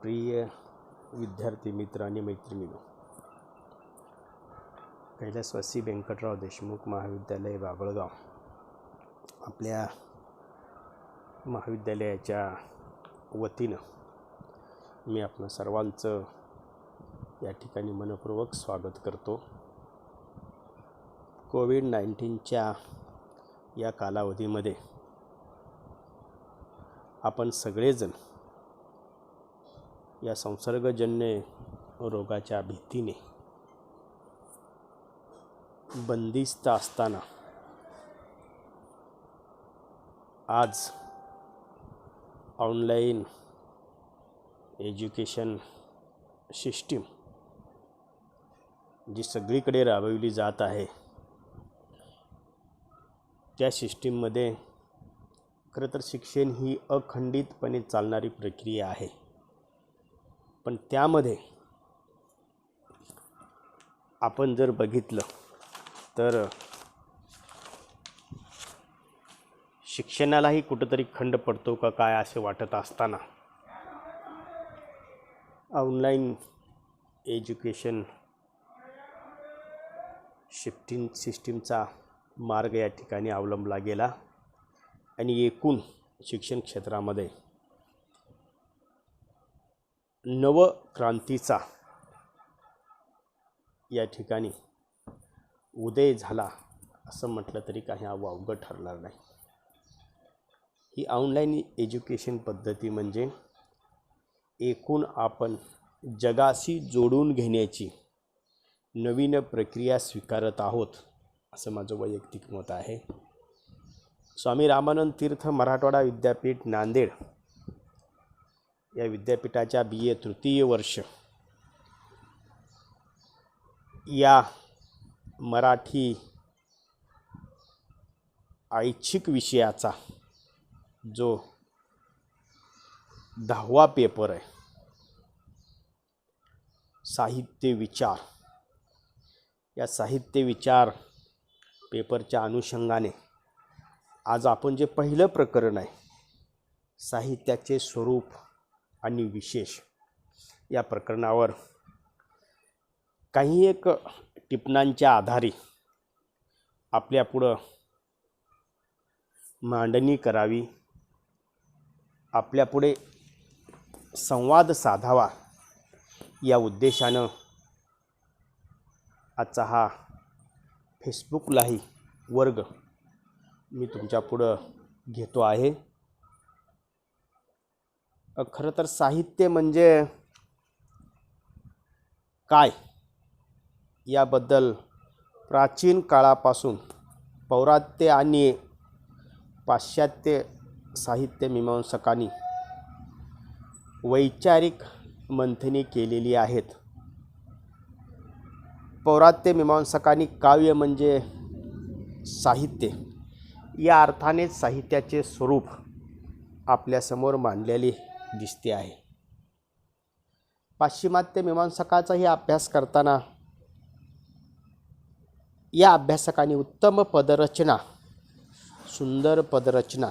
प्रिय विद्यार्थी मित्र आणि मैत्रिणींनो, कैलासवासी व्यंकटराव देशमुख महाविद्यालय बाभळगाव आपल्या महाविद्यालयाच्या वतीनं मी आपणा सर्वांचं या ठिकाणी मनपूर्वक स्वागत करतो. कोविड-19च्या या कालावधीमध्ये आपण सगळेजण या संसर्गजन्य रोगाच्या भीतीने बंदिस्त असताना आज ऑनलाईन एज्युकेशन सिस्टीम जी सगळीकडे राबवली जात आहे, त्या सिस्टीममध्ये खरं तर शिक्षण ही अखंडितपणे चालणारी प्रक्रिया आहे. पण त्यामध्ये आपण जर बघितलं तर शिक्षणालाही कुठंतरी खंड पडतो का काय असे वाटत असताना ऑनलाईन एज्युकेशन शिफ्टिंग सिस्टीमचा मार्ग या ठिकाणी अवलंबला गेला आणि एकूण शिक्षण क्षेत्रामध्ये नवक्रांतीचा या ठिकाणी उदय झाला असं म्हटलं तरी काही वावगं ठरणार नाही. ही ऑनलाईन एज्युकेशन पद्धती म्हणजे एकूण आपण जगाशी जोडून घेण्याची नवीन प्रक्रिया स्वीकारत आहोत असं माझं वैयक्तिक मत आहे. स्वामी रामानंद तीर्थ मराठवाडा विद्यापीठ नांदेड या विद्यापीठाच्या BA तृतीय वर्ष या मराठी ऐच्छिक विषयाचा जो 10वा पेपर आहे, साहित्य विचार, या साहित्य विचार पेपरच्या अनुषंगाने आज आपण जे पहिलं प्रकरण आहे, साहित्याचे स्वरूप आणि विशेष, या प्रकरणावर काही एक टिपणांच्या आधारे आपल्यापुढं मांडणी करावी, आपल्यापुढे संवाद साधावा या उद्देशानं आजचा हा फेसबुक लाईव्ह वर्ग मी तुमच्यापुढं घेतो आहे. खरं तर साहित्य म्हणजे काय याबद्दल प्राचीन काळापासून पौरात्य आणि पाश्चात्य साहित्य मीमांसकांनी वैचारिक मंथने केलेली आहेत. पौरात्य मीमांसकांनी काव्य म्हणजे साहित्य या अर्थाने साहित्याचे स्वरूप आपल्यासमोर मांडलेले दिसते आहे. पाश्चिमात्य मीमांसकाचाही अभ्यास करताना या अभ्यासकांनी उत्तम पदरचना, सुंदर पदरचना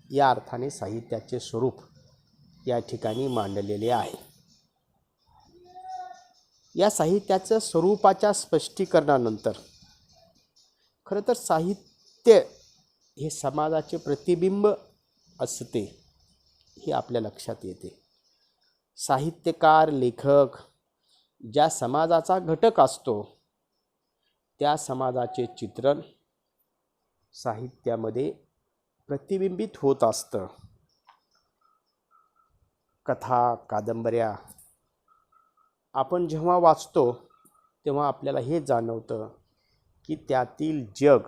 या अर्थाने साहित्याचे स्वरूप या ठिकाणी मांडलेले आहे. या साहित्याचं स्वरूपाच्या स्पष्टीकरणानंतर खरं तर साहित्य हे समाजाचे प्रतिबिंब असते हे आपल्या लक्षात येते. साहित्यकार, लेखक ज्या समाजाचा घटक असतो त्या समाजाचे चित्रण साहित्यामध्ये प्रतिबिंबित होत असतं. कथा, कादंबऱ्या आपण जेव्हा वाचतो तेव्हा आपल्याला हे जाणवतं की त्यातील जग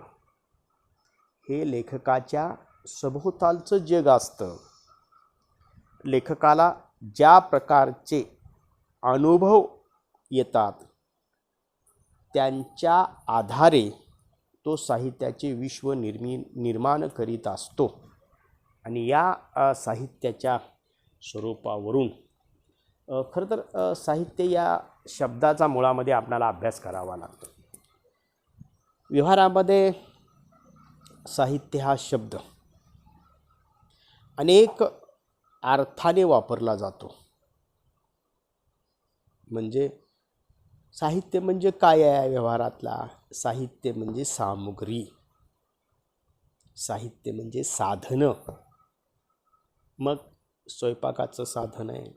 हे लेखकाच्या सभोवतालचं जग असतं. लेखकाला ज्या प्रकारचे अनुभव येतात त्यांच्या आधारे तो साहित्याचे विश्व निर्माण करीत असतो आणि या साहित्याच्या स्वरूपावरून खरं तर साहित्य या शब्दाचा मुळामध्ये आपल्याला अभ्यास करावा लागतो. व्यवहारामध्ये साहित्य हा शब्द अनेक अर्थाने वापरला जातो. म्हणजे साहित्य म्हणजे काय आहे व्यवहारातला? साहित्य म्हणजे सामुग्री, साहित्य म्हणजे साधनं. मग स्वयंपाकाचं साधन आहे,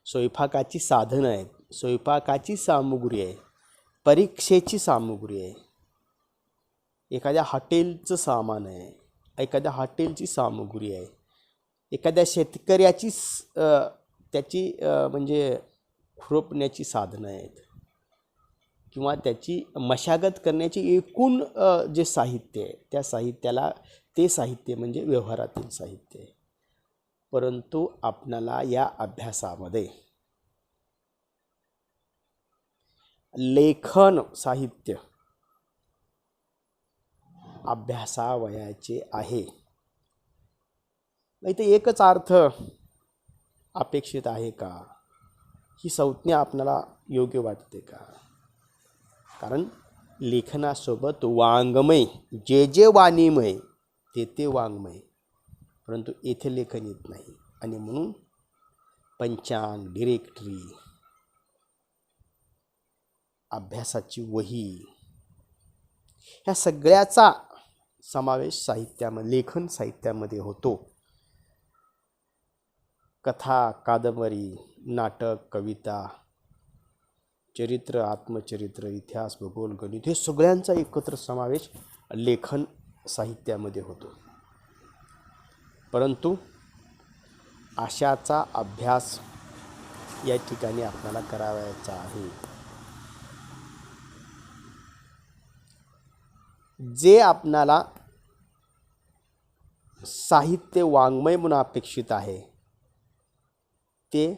स्वयंपाकाची साधनं आहेत, स्वयंपाकाची सामुग्री आहे, परीक्षेची सामुग्री आहे, एखाद्या हॉटेलचं सामान आहे, एखाद्या हॉटेलची सामुग्री आहे, एखाद्या शेतकऱ्याची त्याची म्हणजे खुरपण्याची साधनं आहेत, किंवा त्याची मशागत करण्याची एकूण जे साहित्य आहे त्या साहित्याला ते साहित्य म्हणजे व्यवहारातील साहित्य आहे. परंतु आपणाला या अभ्यासामध्ये लेखन साहित्य अभ्यासावयाचे आहे. इथे एकच अर्थ अपेक्षित आहे का? ही संज्ञा आपणाला योग्य वाटते का? कारण लेखनासोबत वाङ्मय, जे जे वाणीमय ते ते वाङ्मय, परंतु येथे लेखन येत नाही. आणि म्हणून पंचांग, डिरेक्टरी, अभ्यासाची वही, ह्या सगळ्याचा समावेश साहित्यामध्ये, लेखन साहित्यामध्ये होतो. कथा, कादंबरी, नाटक, कविता, चरित्र, आत्मचरित्र, इतिहास, भूगोल, गणित, हे सगळ्यांचा एकत्र समावेश लेखन साहित्यामध्ये होतो. परंतु अशाचा अभ्यास या ठिकाणी आपल्याला करावायचा आहे. जे आपणाला साहित्य वाङ्मय म्हणून अपेक्षित आहे ते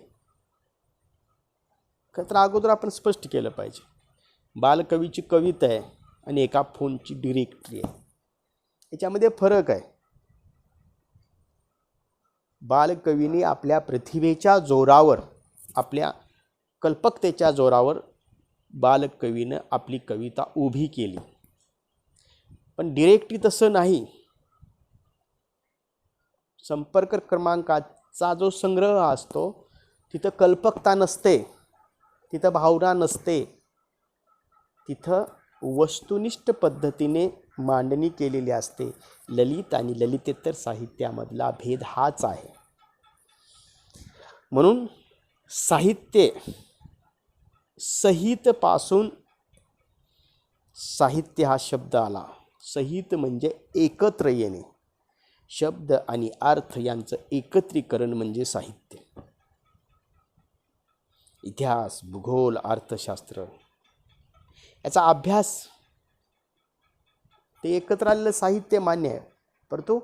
तर अगोदर आपण स्पष्ट केलं पाहिजे. बालकवीची कविता आहे आणि एका फोनची डिरेक्टरी आहे, याच्यामध्ये फरक आहे. बालकवीने आपल्या प्रतिभेच्या जोरावर, आपल्या कल्पकतेच्या जोरावर बालकवीनं आपली कविता उभी केली. पण डिरेक्टरी तसं नाही. संपर्क क्रमांकाचा जो संग्रह असतो तिथं कल्पकता नसते, तिथं भावना नसते, तिथं वस्तुनिष्ठ पद्धतीने मांडणी केलेली असते. ललित आणि ललितेतर साहित्यामधला भेद हाच आहे. म्हणून साहित्य सहितपासून साहित्य हा शब्द आला. सहित म्हणजे एकत्र येणे, शब्द आणि अर्थ यांचं एकत्रीकरण म्हणजे साहित्य. इतिहास, भूगोल, अर्थशास्त्र याचा अभ्यास, ते एकत्र आलेलं साहित्य मान्य आहे, परंतु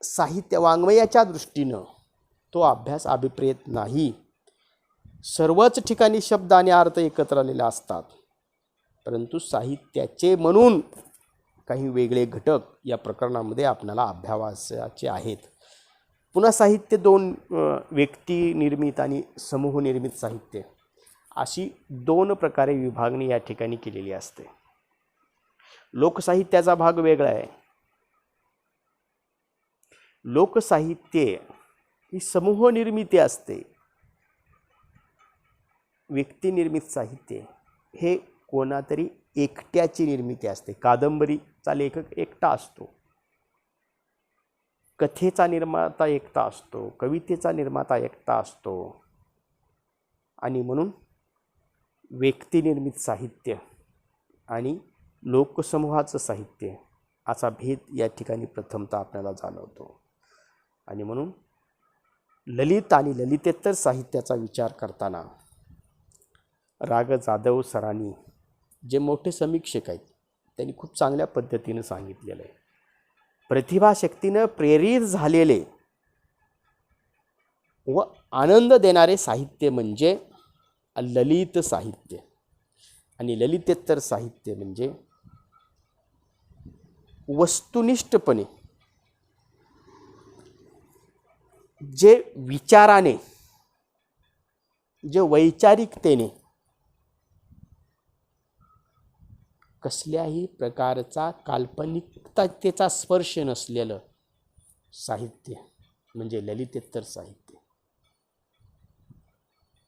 साहित्य वाङ्मयाच्या दृष्टीनं तो अभ्यास अभिप्रेत नाही. सर्वच ठिकाणी शब्द आणि अर्थ एकत्र आलेले असतात, परंतु साहित्याचे म्हणून काही वेगळे घटक या प्रकरणामध्ये आपल्याला अभ्यासाचे आहेत. पुन्हा साहित्य दोन, व्यक्ती निर्मित आणि समूह निर्मित साहित्य, अशी दोन प्रकारे विभागणी या ठिकाणी केलेली असते. लोकसाहित्याचा भाग वेगळा आहे. लोकसाहित्य ही समूह निर्मिती असते. व्यक्तिनिर्मित साहित्य हे कोणातरी एकट्याची निर्मिती असते. कादंबरीचा लेखक एकटा असतो, कथेचा निर्माता एकटा असतो, कवितेचा निर्माता एकटा असतो. आणि म्हणून व्यक्तिनिर्मित साहित्य आणि लोकसमूहाचं साहित्य असा भेद या ठिकाणी प्रथमतः आपल्याला जाणवतो. आणि म्हणून ललित आणि ललितेतर साहित्याचा विचार करताना राग जाधव सरांनी, जे मोठे समीक्षक आहेत, त्यांनी खूप चांगल्या पद्धतीनं सांगितलेलं आहे. प्रतिभाशक्तीनं प्रेरित झालेले व आनंद देणारे साहित्य म्हणजे ललित साहित्य, आणि ललितेतर साहित्य म्हणजे वस्तुनिष्ठपणे, जे विचाराने, जे वैचारिकतेने कसल्याही प्रकारचा काल्पनिकतेचा स्पर्श नसलेलं साहित्य म्हणजे ललितेतर साहित्य.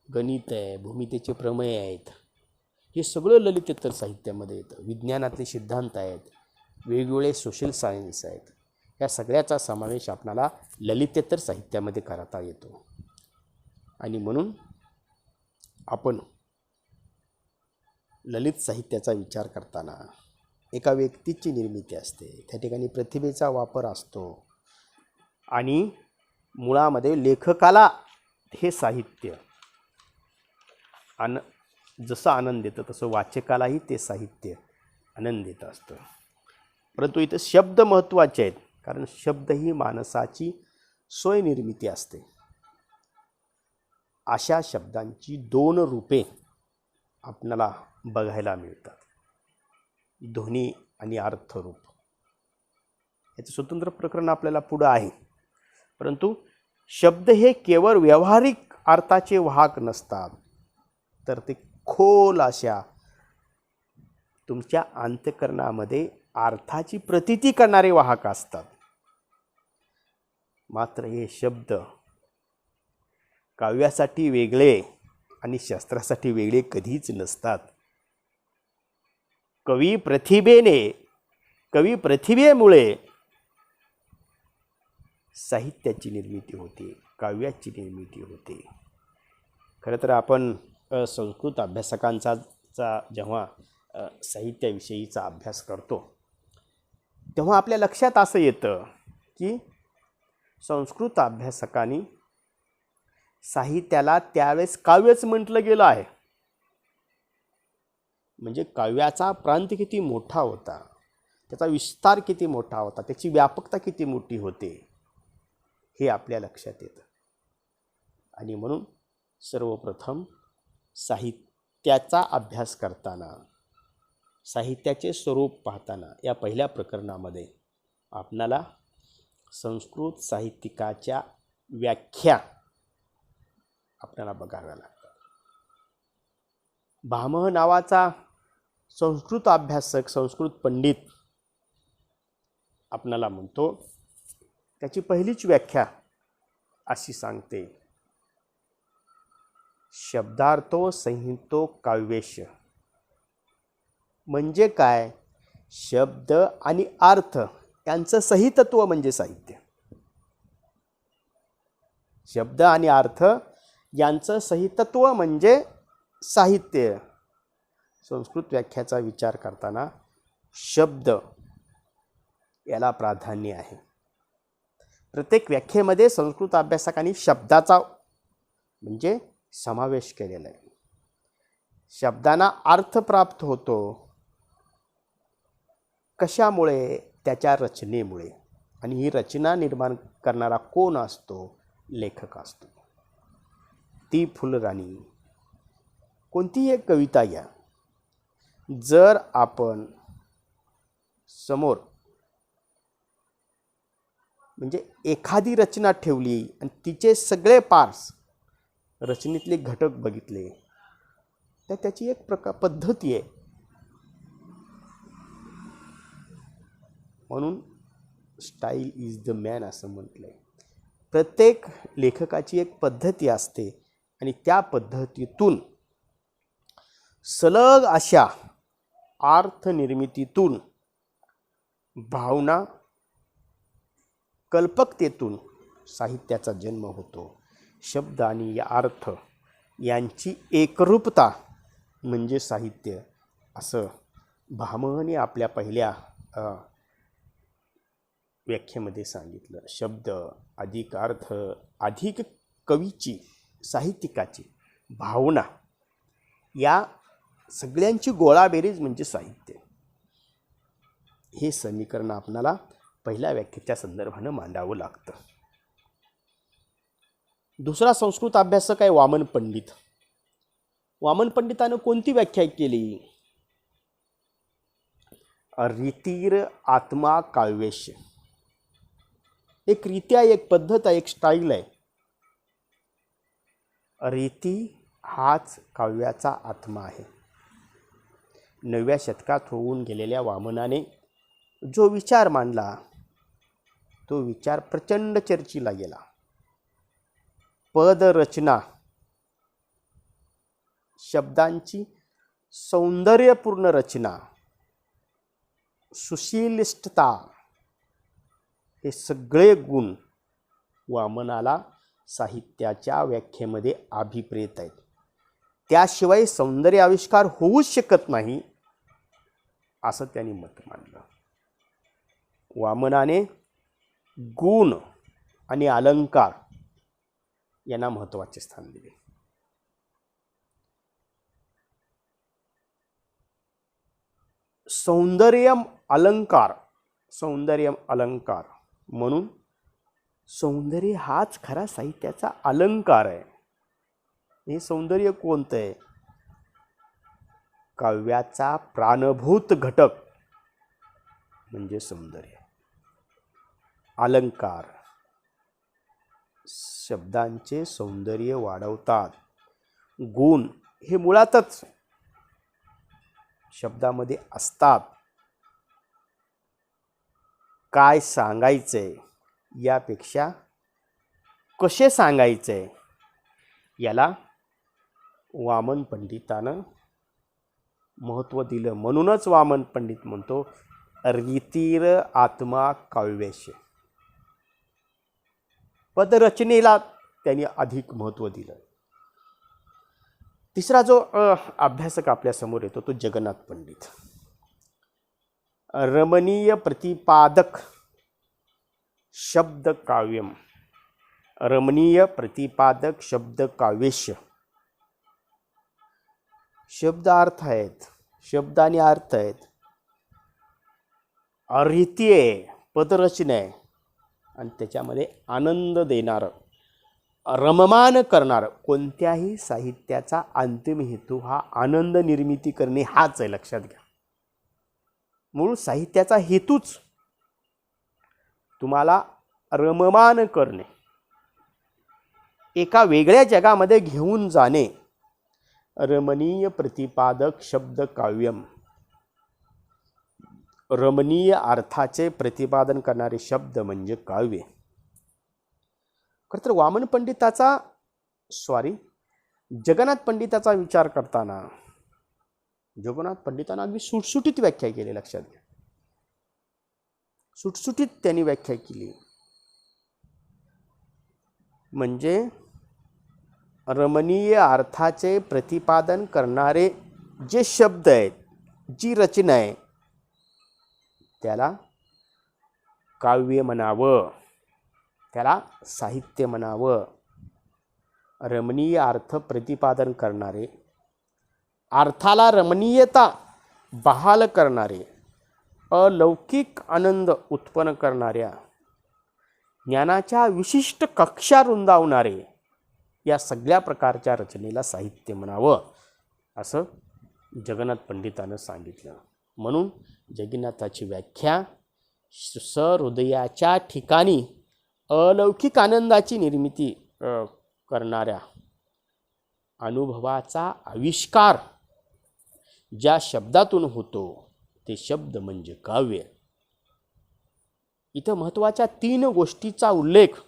गणित आहे, भूमितीचे प्रमेय आहेत, हे सगळं ललितेतर साहित्यामध्ये येतं. विज्ञानातले सिद्धांत आहेत, वेगवेगळे सोशल सायन्स आहेत, या सगळ्याचा समावेश आपणाला ललितेतर साहित्यामध्ये करता येतो. आणि म्हणून आपण ललित साहित्याचा विचार करताना एका व्यक्तीची निर्मिती असते, त्या ठिकाणी प्रतिभेचा वापर असतो आणि मुळामध्ये लेखकाला हे साहित्य जसं आनंद देतं तसं वाचकालाही ते साहित्य आनंद देत असतं. परंतु इथं शब्द महत्त्वाचे आहेत, कारण शब्द ही माणसाची स्वयंनिर्मिती असते. अशा शब्दांची दोन रूपे आपल्याला बघायला मिळतात, ध्वनी आणि अर्थरूप. याचं स्वतंत्र प्रकरण आपल्याला पुढं आहे. परंतु शब्द हे केवळ व्यावहारिक अर्थाचे वाहक नसतात, तर ते खोल अशा तुमच्या अंतःकरणामध्ये अर्थाची प्रतीती करणारे वाहक असतात. मात्र हे शब्द काव्यासाठी वेगळे आणि शास्त्रासाठी वेगळे कधीच नसतात. कवी प्रतिभेमुळे साहित्याची निर्मिती होते, काव्याची निर्मिती होते. खरं तर आपण संस्कृत अभ्यासकांचा जेव्हा साहित्याविषयीचा अभ्यास करतो तेव्हा आपल्या लक्षात असं येतं की संस्कृत अभ्यासकांनी साहित्याला त्यावेळेस काव्यच म्हटलं गेलं आहे. म्हणजे काव्याचा प्रांत किती मोठा होता, त्याचा विस्तार किती मोठा होता, त्याची व्यापकता किती मोठी होते, हे आपल्या लक्षात येतं. आणि म्हणून सर्वप्रथम साहित्याचा अभ्यास करताना, साहित्याचे स्वरूप पाहताना या पहिल्या प्रकरणामध्ये आपणाला संस्कृत साहित्यिकाच्या व्याख्या आपल्याला बघाव्या लागतात. भामह नावाचा संस्कृत अभ्यासक, संस्कृत पंडित आपल्याला म्हणतो, त्याची पहिलीच व्याख्या अशी सांगते, शब्दार्थो संहितो काव्येश. म्हणजे काय? शब्द आणि अर्थ यांचं सहितत्व म्हणजे साहित्य. शब्द आणि अर्थ यांचं सहितत्व म्हणजे साहित्य. संस्कृत व्याख्याचा विचार करताना शब्द याला प्राधान्य आहे. प्रत्येक व्याख्येमध्ये संस्कृत अभ्यासकांनी शब्दाचा म्हणजे समावेश केलेला आहे. शब्दांना अर्थ प्राप्त होतो कशामुळे? त्याच्या रचनेमुळे. आणि ही रचना निर्माण करणारा कोण असतो? लेखक असतो. ती फुलराणी कोणतीही एक कविता घ्या, जर आपण समोर म्हणजे एखादी रचना ठेवली आणि तिचे सगळे पार्ट्स, रचनेतले घटक बघितले, तर त्याची एक पद्धती आहे. म्हणून स्टाईल इज द मॅन असं म्हटलंय. प्रत्येक लेखकाची एक पद्धती असते आणि त्या पद्धतीतून सलग अशा अर्थनिर्मितीतून, भावना कल्पकतेतून साहित्याचा जन्म होतो. शब्द आणि अर्थ यांची एकरूपता म्हणजे साहित्य, असं भामहने आपल्या पहिल्या व्याख्येमध्ये सांगितलं. शब्द अधिक अर्थ अधिक कवीची, साहित्यिकाची भावना, या सगळ्यांची गोळाबेरीज म्हणजे साहित्य. हे समीकरण आपणाला पहिल्या व्याख्येच्या संदर्भानं मांडावं लागतं. दुसरा संस्कृत अभ्यासक आहे वामन पंडित. वामन पंडितानं कोणती व्याख्या केली? रीतीर आत्मा काव्येश. एक रीती आहे, एक पद्धत आहे, एक स्टाईल आहे. रीती हाच काव्याचा आत्मा आहे. 9व्या शतकात होऊन गेलेल्या वामनाने जो विचार मांडला तो विचार प्रचंड चर्चेला गेला. पदरचना शब्दांची सौंदर्यपूर्ण रचना, सुशीलिष्टता, हे सगळे गुण वामनाला साहित्याच्या व्याख्येमध्ये अभिप्रेत आहेत. त्याशिवाय सौंदर्य आविष्कार होऊच शकत नाही असं त्यांनी मत मांडलं. वामनाने गुण आणि अलंकार यांना महत्त्वाचे स्थान दिले. सौंदर्यम अलंकार म्हणून सौंदर्य हाच खरा साहित्याचा अलंकार आहे. हे सौंदर्य कोणतं आहे? काव्याचा प्राणभूत घटक म्हणजे सौंदर्य. अलंकार शब्दांचे सौंदर्य वाढवतात. गुण हे मुळातच शब्दामध्ये असतात. काय सांगायचंय यापेक्षा कसे सांगायचंय याला वामन पंडितानं महत्त्व दिलं. म्हणूनच वामन पंडित म्हणतो रीतीर आत्मा काव्यस्य. पदरचनेला त्यांनी अधिक महत्त्व दिलं. तिसरा जो अभ्यासक आपल्यासमोर येतो तो जगन्नाथ पंडित. रमणीय प्रतिपादक शब्द काव्यम. रमणीय प्रतिपादक शब्द काव्यस्य. शब्द अर्थ आहेत, शब्द आणि अर्थ आहेत, रीती आहे, पदरचना आहे आणि त्याच्यामध्ये आनंद देणारं, रममान करणारं. कोणत्याही साहित्याचा अंतिम हेतू हा आनंद निर्मिती करणे हाच आहे, लक्षात घ्या. मूळ साहित्याचा हेतूच तुम्हाला रममान करणे, एका वेगळ्या जगामध्ये घेऊन जाणे. रमणीय प्रतिपादक शब्द काव्यम. रमणीय अर्थाचे प्रतिपादन करणारे शब्द म्हणजे काव्य. खरं तर वामन पंडिताचा जगन्नाथ पंडिताचा विचार करताना जगन्नाथ पंडितांना अगदी सुटसुटीत व्याख्या केली. लक्षात घ्या, सुटसुटीत त्यांनी व्याख्या केली. म्हणजे रमणीय अर्थाचे प्रतिपादन करणारे जे शब्द आहेत, जी रचना आहे, त्याला काव्य म्हणावं, त्याला साहित्य म्हणावं. रमणीय अर्थ प्रतिपादन करणारे, अर्थाला रमणीयता बहाल करणारे, अलौकिक आनंद उत्पन्न करणाऱ्या, ज्ञानाच्या विशिष्ट कक्षा रुंदावणारे, या सगळ्या प्रकारच्या रचनेला साहित्य म्हणावं असं जगन्नाथ पंडितानं सांगितलं. म्हणून जगन्नाथाची व्याख्या सहृदयाच्या ठिकाणी अलौकिक आनंदाची निर्मिती करणाऱ्या, अनुभवाचा आविष्कार ज्या शब्दातून होतो ते शब्द म्हणजे काव्य. इथं महत्त्वाच्या 3 गोष्टीचा उल्लेख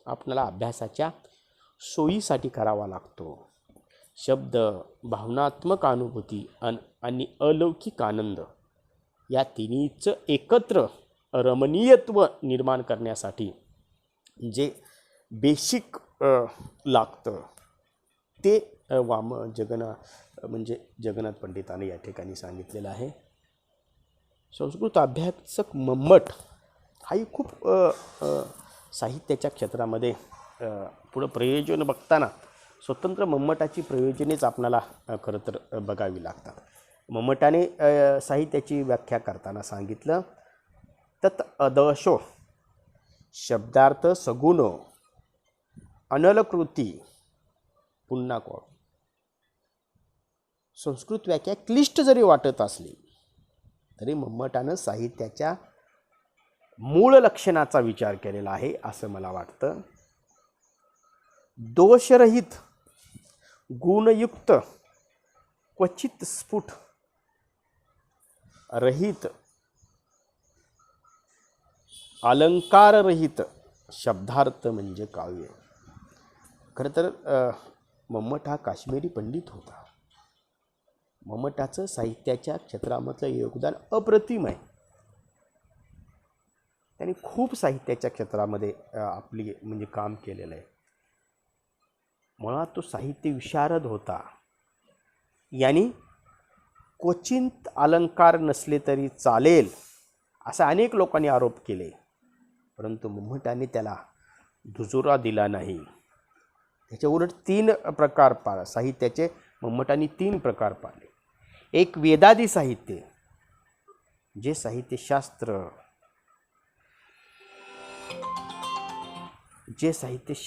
आपल्याला अभ्यासाच्या सोयीसाठी करावा लागतो. शब्द, भावनात्मक अनुभूती आणि अलौकिक आनंद या तिन्हीचं एकत्र रमणीयत्व निर्माण करण्यासाठी जे बेसिक लागतं ते जगन्नाथ पंडितांनी या ठिकाणी सांगितलेलं आहे. संस्कृत अभ्यासक मम्मट हाही खूप साहित्याच्या क्षेत्रामध्ये पुढं प्रयोजन बघताना स्वतंत्र मम्मटाची प्रयोजनेच आपणाला खरं तर बघावी लागतात. मम्मटाने साहित्याची व्याख्या करताना सांगितलं तत् अदशो शब्दार्थ सगुण अनलकृती. पुन्हा कोण संस्कृत व्याख्या क्लिष्ट जरी वाटत असली तरी मम्मटानं साहित्याच्या मूळ लक्षणाचा विचार केलेला आहे असं मला वाटतं. दोषरहित, गुणयुक्त, क्वचित स्फुट रहित, अलंकाररहित शब्दार्थ म्हणजे काव्य. खरं तर मम्मट हा काश्मीरी पंडित होता. मम्मटाचं साहित्याच्या क्षेत्रामधलं योगदान अप्रतिम आहे. त्यांनी खूप साहित्याच्या क्षेत्रामध्ये आपली म्हणजे काम केलेलं आहे. मुळात तो साहित्य विशारद होता. यांनी क्वचित अलंकार नसले तरी चालेल असे अनेक लोकांनी आरोप केले, परंतु मम्मटाने त्याला दुजोरा दिला नाही. त्याच्या उलट 3 प्रकार साहित्याचे मम्मटांनी 3 प्रकार पाळले. एक वेदादी साहित्य, जे साहित्यशास्त्र